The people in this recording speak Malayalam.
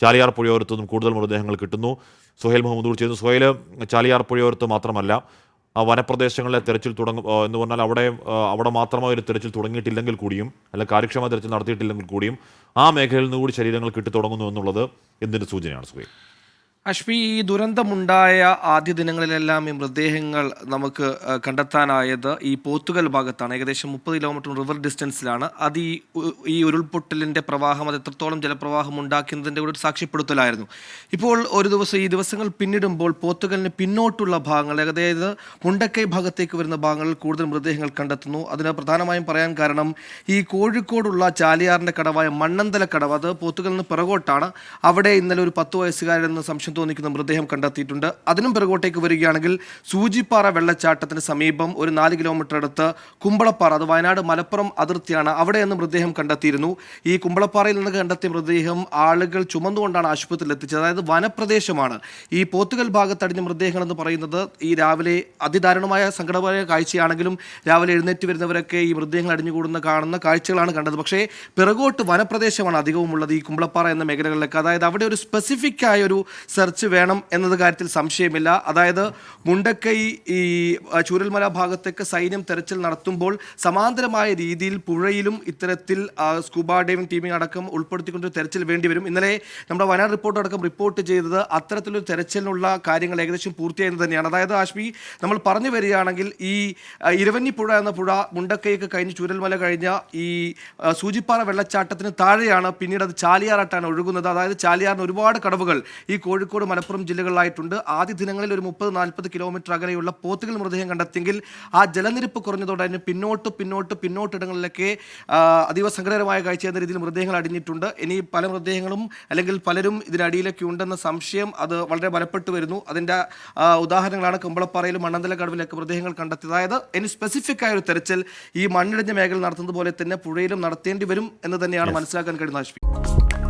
ചാലിയാർ പുഴയോരത്തു നിന്നും കൂടുതൽ മൃതദേഹങ്ങൾ കിട്ടുന്നു. സുഹൈൽ മുഹമ്മദ് ചെയ്യുന്നു. സുഹൈൽ, ചാലിയാർ പുഴയോരത്ത് മാത്രമല്ല ആ വനപ്രദേശങ്ങളിലെ തെരച്ചിൽ തുടങ്ങും എന്ന് പറഞ്ഞാൽ അവിടെ മാത്രമായി ഒരു തെരച്ചിൽ തുടങ്ങിയിട്ടില്ലെങ്കിൽ കൂടിയും, അല്ലെങ്കിൽ കാര്യക്ഷമ തെരച്ചിൽ നടത്തിയിട്ടില്ലെങ്കിൽ കൂടിയും ആ മേഖലയിൽ നിന്ന് കൂടി ശരീരങ്ങൾ കിട്ടി തുടങ്ങുന്നു എന്നുള്ളത് എന്തിൻ്റെ സൂചനയാണ് സുഹൈൽ? അഷ്മി, ഈ ദുരന്തമുണ്ടായ ആദ്യ ദിനങ്ങളിലെല്ലാം ഈ മൃതദേഹങ്ങൾ നമുക്ക് കണ്ടെത്താനായത് ഈ പോത്തുകൽ ഭാഗത്താണ്. ഏകദേശം 30 കിലോമീറ്റർ റിവർ ഡിസ്റ്റൻസിലാണ്. അത് ഈ ഉരുൾപൊട്ടലിൻ്റെ പ്രവാഹം, അത് എത്രത്തോളം ജലപ്രവാഹം ഉണ്ടാക്കുന്നതിൻ്റെ കൂടെ ഒരു സാക്ഷ്യപ്പെടുത്തലായിരുന്നു. ഇപ്പോൾ ഈ ദിവസങ്ങൾ പിന്നിടുമ്പോൾ പോത്തുകലിന് പിന്നോട്ടുള്ള ഭാഗങ്ങൾ, അതായത് മുണ്ടക്കൈ ഭാഗത്തേക്ക് വരുന്ന ഭാഗങ്ങളിൽ കൂടുതൽ മൃതദേഹങ്ങൾ കണ്ടെത്തുന്നു. അതിന് പ്രധാനമായും പറയാൻ കാരണം ഈ കോഴിക്കോടുള്ള ചാലിയാറിൻ്റെ കടവായ മണ്ണന്തല കടവ്, അത് പോത്തുകലിന് പിറകോട്ടാണ്. അവിടെ ഇന്നലെ ഒരു 10 വയസ്സുകാരെന്ന് സംശയം തോന്നിക്കുന്ന മൃതദേഹം കണ്ടെത്തിയിട്ടുണ്ട്. അതിനും പിറകോട്ടേക്ക് വരികയാണെങ്കിൽ സൂചിപ്പാറ വെള്ളച്ചാട്ടത്തിന് സമീപം ഒരു 4 കിലോമീറ്റർ അടുത്ത് കുമ്പളപ്പാറ, അത് വയനാട് മലപ്പുറം അതിർത്തിയാണ്, അവിടെ നിന്ന് മൃതദേഹം കണ്ടെത്തിയിരുന്നു. ഈ കുമ്പളപ്പാറയിൽ നിന്ന് കണ്ടെത്തിയ മൃതദേഹം ആളുകൾ ചുമന്നുകൊണ്ടാണ് ആശുപത്രിയിൽ എത്തിച്ചത്. അതായത് വനപ്രദേശമാണ്. ഈ പോത്തുകൽ ഭാഗത്തടിഞ്ഞ മൃതദേഹങ്ങൾ എന്ന് പറയുന്നത് ഈ രാവിലെ അതിദാരുണമായ സങ്കടമായ കാഴ്ചയാണെങ്കിലും രാവിലെ എഴുന്നേറ്റ് വരുന്നവരൊക്കെ ഈ മൃതദേഹങ്ങൾ അടിഞ്ഞുകൂടുന്ന കാണുന്ന കാഴ്ചകളാണ് കണ്ടത്. പക്ഷേ പിറകോട്ട് വനപ്രദേശമാണ് അധികവും ഉള്ളത്, ഈ കുമ്പളപ്പാറ എന്ന മേഖലകളിലൊക്കെ. അതായത് അവിടെ ഒരു സ്പെസിഫിക് ആയ ഒരു സെർച്ച് വേണം എന്നത് കാര്യത്തിൽ സംശയമില്ല. അതായത് മുണ്ടക്കൈ ഈ ചൂരൽമല ഭാഗത്തേക്ക് സൈന്യം തെരച്ചിൽ നടത്തുമ്പോൾ സമാന്തരമായ രീതിയിൽ പുഴയിലും ഇത്തരത്തിൽ സ്കൂബ ഡൈവിംഗ് ടീമിംഗ് അടക്കം ഉൾപ്പെടുത്തിക്കൊണ്ടൊരു തെരച്ചിൽ വേണ്ടിവരും. ഇന്നലെ നമ്മുടെ വയനാട് റിപ്പോർട്ട് അടക്കം റിപ്പോർട്ട് ചെയ്തത് അത്തരത്തിലൊരു തെരച്ചിലിനുള്ള കാര്യങ്ങൾ ഏകദേശം പൂർത്തിയായെന്ന് തന്നെയാണ്. അതായത് ആഷ്മി, നമ്മൾ പറഞ്ഞു വരികയാണെങ്കിൽ ഈ ഇരവഞ്ഞിപ്പുഴ എന്ന പുഴ മുണ്ടക്കൈക്ക് കഴിഞ്ഞ് ചൂരൽമല കഴിഞ്ഞ ഈ സൂചിപ്പാറ വെള്ളച്ചാട്ടത്തിന് താഴെയാണ്, പിന്നീട് അത് ചാലിയാറായിട്ടാണ് ഒഴുകുന്നത്. അതായത് ചാലിയാറിന് ഒരുപാട് കടവുകൾ ഈ കോഴിക്കോട് മലപ്പുറം ജില്ലകളിലായിട്ടുണ്ട്. ആദ്യ ദിനങ്ങളിൽ ഒരു 30-40 കിലോമീറ്റർ അകലെയുള്ള പോത്തുകൾ മൃതദേഹം കണ്ടെത്തിയെങ്കിൽ ആ ജലനിരപ്പ് കുറഞ്ഞതോടെ അതിന് പിന്നോട്ടിടങ്ങളിലൊക്കെ അതീവ സങ്കടകരമായ കാഴ്ച എന്ന രീതിയിൽ മൃതദേഹങ്ങൾ അടിഞ്ഞിട്ടുണ്ട്. ഇനി പല മൃതദേഹങ്ങളും അല്ലെങ്കിൽ പലരും ഇതിനടിയിലൊക്കെ ഉണ്ടെന്ന സംശയം അത് വളരെ ബലപ്പെട്ടു വരുന്നു. അതിൻ്റെ ഉദാഹരണങ്ങളാണ് കുമ്പളപ്പാറയിലും മണ്ണന്തല കടവിലൊക്കെ മൃതദേഹങ്ങൾ കണ്ടെത്തിയത്. അതായത് ഇനി സ്പെസിഫിക് ആയ ഒരു തെരച്ചിൽ ഈ മണ്ണിടിഞ്ഞ മേഖല നടത്തുന്നത് പോലെ തന്നെ പുഴയിലും നടത്തേണ്ടി വരും എന്ന് തന്നെയാണ് മനസ്സിലാക്കാൻ കഴിയുന്നത്. ആഷ്മി.